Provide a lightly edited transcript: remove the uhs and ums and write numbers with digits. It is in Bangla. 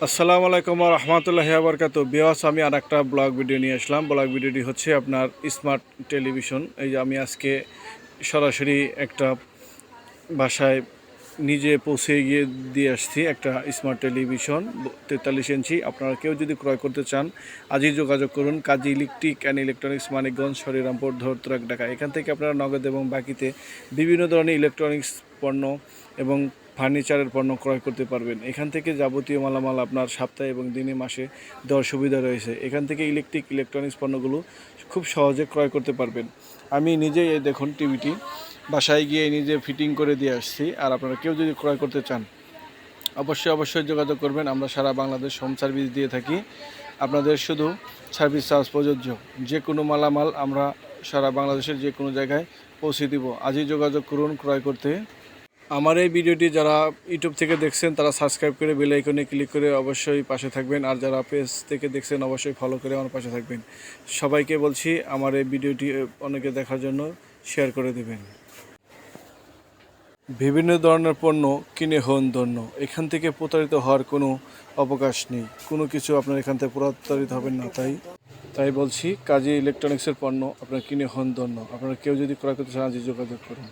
আসসালামু আলাইকুম ওয়া রাহমাতুল্লাহি ওয়া বারাকাতুহু। বিয়াস, আমি আরেকটা ব্লগ ভিডিও নিয়ে আসলাম। ব্লগ ভিডিওটি হচ্ছে আপনার স্মার্ট টেলিভিশন। এই যে আমি আজকে সরাসরি একটা বাসায় নিজে পৌঁছে গিয়ে দিয়ে আসছি একটা স্মার্ট টেলিভিশন 43 ইঞ্চি। আপনারা কেউ যদি ক্রয় করতে চান আজই যোগাযোগ করুন। Kazi electric and electronics, Manikganj, Harirampur, ধরতরাক, ঢাকা। এখান থেকে আপনারা নগদ এবং বাকিতে বিভিন্ন ধরনের ইলেকট্রনিক্স পণ্য এবং ফার্নিচারের পণ্য ক্রয় করতে পারবেন। এখান থেকে যাবতীয় মালামাল আপনার সপ্তাহে এবং দিনে মাসে দেওয়ার সুবিধা রয়েছে। এখান থেকে ইলেকট্রনিক্স পণ্যগুলো খুব সহজে ক্রয় করতে পারবেন। আমি নিজেই এই দেখুন টিভিটি বাসায় গিয়ে নিজে ফিটিং করে দিয়ে আসছি। আর আপনারা কেউ যদি ক্রয় করতে চান অবশ্যই যোগাযোগ করবেন। আমরা সারা বাংলাদেশ হোম সার্ভিস দিয়ে থাকি। আপনাদের শুধু সার্ভিস চার্জ প্রযোজ্য। যে কোনো মালামাল আমরা সারা বাংলাদেশের যে কোনো জায়গায় পৌঁছে দিব। আজই যোগাযোগ করুন ক্রয় করতে। আমার এই ভিডিওটি যারা ইউটিউব থেকে দেখছেন তারা সাবস্ক্রাইব করে বেল আইকনে ক্লিক করে অবশ্যই পাশে থাকবেন। আর যারা পেজ থেকে দেখছেন অবশ্যই ফলো করে আমার পাশে থাকবেন। সবাইকে বলছি আমার এই ভিডিওটি অনেকে দেখার জন্য শেয়ার করে দেবেন। বিভিন্ন ধরনের পণ্য কিনে হন ধন্য। এখান থেকে প্রতারিত হওয়ার কোনো অবকাশ নেই। কোনো কিছু আপনার এখান থেকে প্রতারিত হবেন না। তাই বলছি, কাজী ইলেকট্রনিক্সের পণ্য আপনারা কিনে হন ধন্য। আপনারা কেউ যদি ক্রয় করতে চান আজই যোগাযোগ করুন।